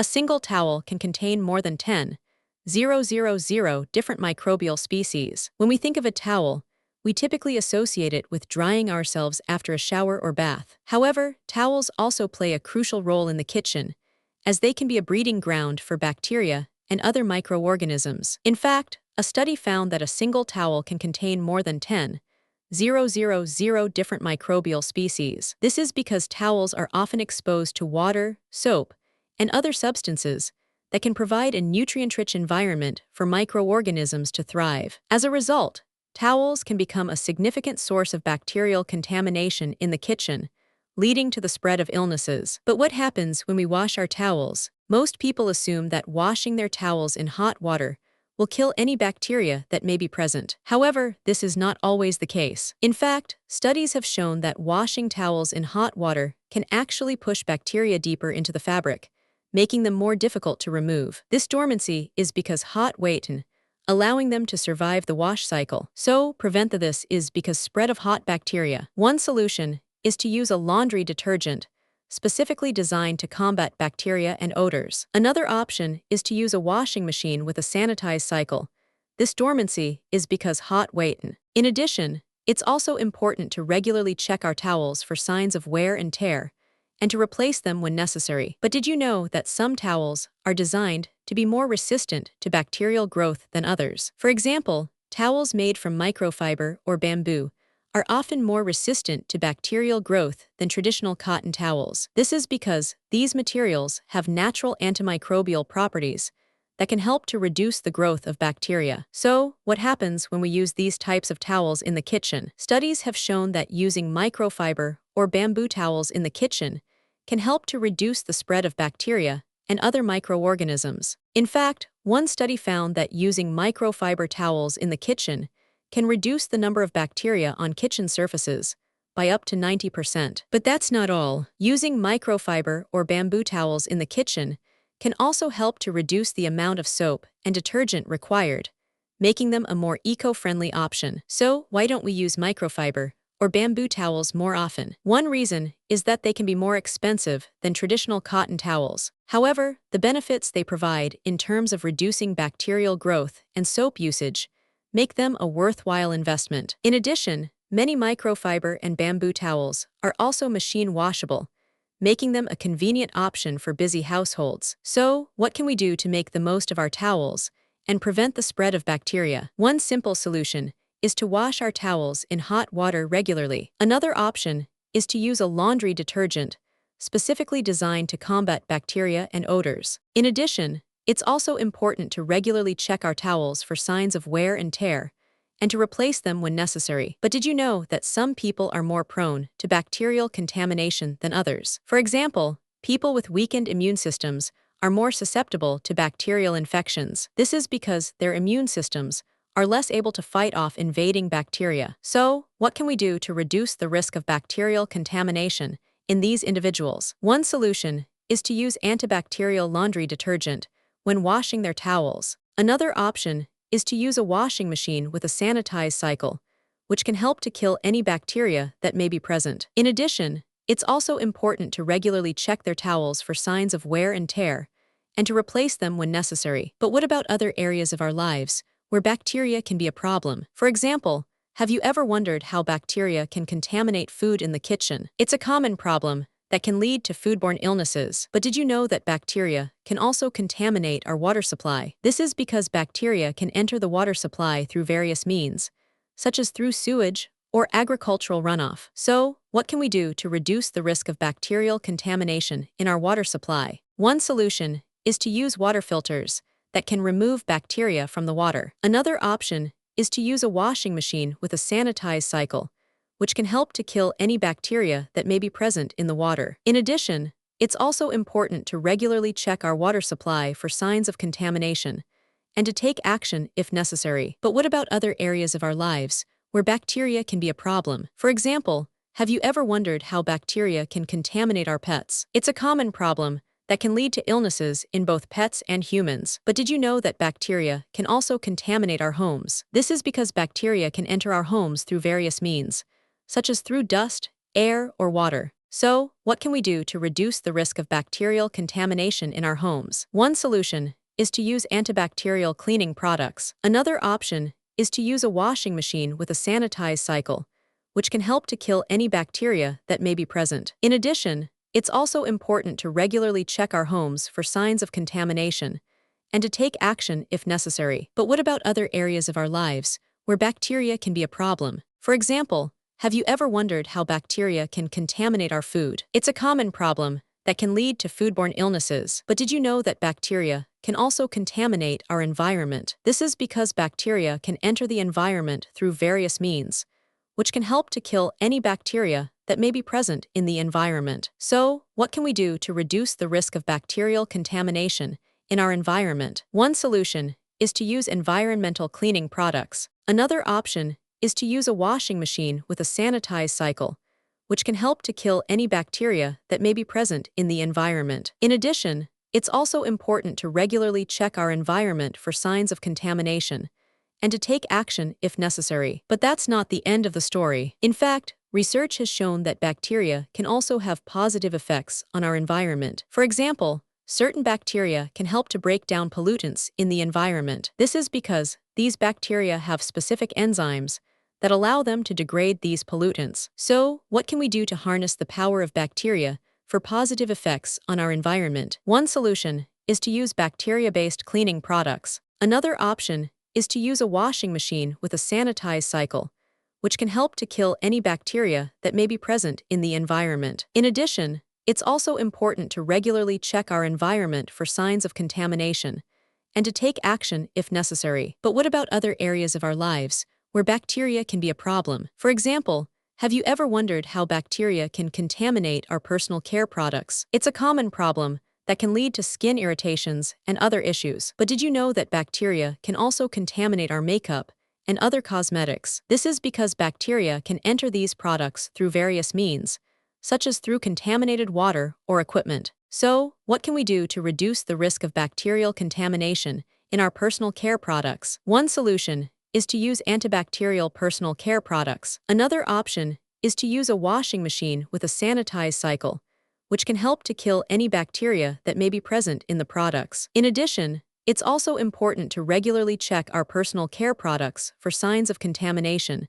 A single towel can contain more than 10,000 different microbial species. When we think of a towel, we typically associate it with drying ourselves after a shower or bath. However, towels also play a crucial role in the kitchen, as they can be a breeding ground for bacteria and other microorganisms. In fact, a study found that a single towel can contain more than 10,000 different microbial species. This is because towels are often exposed to water, soap, and other substances that can provide a nutrient-rich environment for microorganisms to thrive. As a result, towels can become a significant source of bacterial contamination in the kitchen, leading to the spread of illnesses. But what happens when we wash our towels? Most people assume that washing their towels in hot water will kill any bacteria that may be present. However, this is not always the case. In fact, studies have shown that washing towels in hot water can actually push bacteria deeper into the fabric, making them more difficult to remove. This dormancy is because hot water, allowing them to survive the wash cycle. So, prevent this is because spread of hot bacteria. One solution is to use a laundry detergent, specifically designed to combat bacteria and odors. Another option is to use a washing machine with a sanitized cycle. This dormancy is because hot water. In addition, it's also important to regularly check our towels for signs of wear and tear, and to replace them when necessary. But did you know that some towels are designed to be more resistant to bacterial growth than others? For example, towels made from microfiber or bamboo are often more resistant to bacterial growth than traditional cotton towels. This is because these materials have natural antimicrobial properties that can help to reduce the growth of bacteria. So, what happens when we use these types of towels in the kitchen? Studies have shown that using microfiber or bamboo towels in the kitchen can help to reduce the spread of bacteria and other microorganisms. In fact, one study found that using microfiber towels in the kitchen can reduce the number of bacteria on kitchen surfaces by up to 90%. But that's not all. Using microfiber or bamboo towels in the kitchen can also help to reduce the amount of soap and detergent required, making them a more eco-friendly option. So, why don't we use microfiber or bamboo towels more often? One reason is that they can be more expensive than traditional cotton towels. However, the benefits they provide in terms of reducing bacterial growth and soap usage make them a worthwhile investment. In addition, many microfiber and bamboo towels are also machine washable, making them a convenient option for busy households. So, what can we do to make the most of our towels and prevent the spread of bacteria? One simple solution is to wash our towels in hot water regularly. Another option is to use a laundry detergent, specifically designed to combat bacteria and odors. In addition, it's also important to regularly check our towels for signs of wear and tear, and to replace them when necessary. But did you know that some people are more prone to bacterial contamination than others? For example, people with weakened immune systems are more susceptible to bacterial infections. This is because their immune systems are less able to fight off invading bacteria. So, what can we do to reduce the risk of bacterial contamination in these individuals? One solution is to use antibacterial laundry detergent when washing their towels. Another option is to use a washing machine with a sanitized cycle, which can help to kill any bacteria that may be present. In addition, it's also important to regularly check their towels for signs of wear and tear, and to replace them when necessary. But what about other areas of our lives where bacteria can be a problem? For example, have you ever wondered how bacteria can contaminate food in the kitchen? It's a common problem that can lead to foodborne illnesses. But did you know that bacteria can also contaminate our water supply? This is because bacteria can enter the water supply through various means, such as through sewage or agricultural runoff. So, what can we do to reduce the risk of bacterial contamination in our water supply? One solution is to use water filters that can remove bacteria from the water. Another option is to use a washing machine with a sanitized cycle, which can help to kill any bacteria that may be present in the water. In addition, it's also important to regularly check our water supply for signs of contamination, and to take action if necessary. But what about other areas of our lives where bacteria can be a problem? For example, have you ever wondered how bacteria can contaminate our pets? It's a common problem that can lead to illnesses in both pets and humans. But did you know that bacteria can also contaminate our homes? This is because bacteria can enter our homes through various means, such as through dust, air, or water. So, what can we do to reduce the risk of bacterial contamination in our homes? One solution is to use antibacterial cleaning products. Another option is to use a washing machine with a sanitized cycle, which can help to kill any bacteria that may be present. In addition, it's also important to regularly check our homes for signs of contamination and to take action if necessary. But what about other areas of our lives where bacteria can be a problem? For example, have you ever wondered how bacteria can contaminate our food? It's a common problem that can lead to foodborne illnesses. But did you know that bacteria can also contaminate our environment? This is because bacteria can enter the environment through various means, which can help to kill any bacteria that may be present in the environment. So, what can we do to reduce the risk of bacterial contamination in our environment? One solution is to use environmental cleaning products. Another option is to use a washing machine with a sanitized cycle, which can help to kill any bacteria that may be present in the environment. In addition, it's also important to regularly check our environment for signs of contamination and to take action if necessary. But that's not the end of the story. In fact, research has shown that bacteria can also have positive effects on our environment. For example, certain bacteria can help to break down pollutants in the environment. This is because these bacteria have specific enzymes that allow them to degrade these pollutants. So, what can we do to harness the power of bacteria for positive effects on our environment? One solution is to use bacteria-based cleaning products. Another option is to use a washing machine with a sanitized cycle, which can help to kill any bacteria that may be present in the environment. In addition, it's also important to regularly check our environment for signs of contamination and to take action if necessary. But what about other areas of our lives where bacteria can be a problem? For example, have you ever wondered how bacteria can contaminate our personal care products? It's a common problem that can lead to skin irritations and other issues. But did you know that bacteria can also contaminate our makeup and other cosmetics? This is because bacteria can enter these products through various means, such as through contaminated water or equipment. So, what can we do to reduce the risk of bacterial contamination in our personal care products? One solution is to use antibacterial personal care products. Another option is to use a washing machine with a sanitized cycle, which can help to kill any bacteria that may be present in the products. In addition, it's also important to regularly check our personal care products for signs of contamination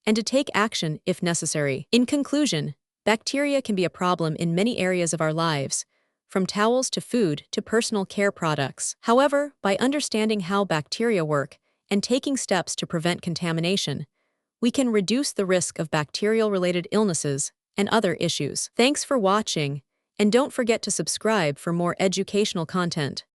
and to take action if necessary. In conclusion, bacteria can be a problem in many areas of our lives, from towels to food to personal care products. However, by understanding how bacteria work and taking steps to prevent contamination, we can reduce the risk of bacterial-related illnesses and other issues. Thanks for watching, and don't forget to subscribe for more educational content.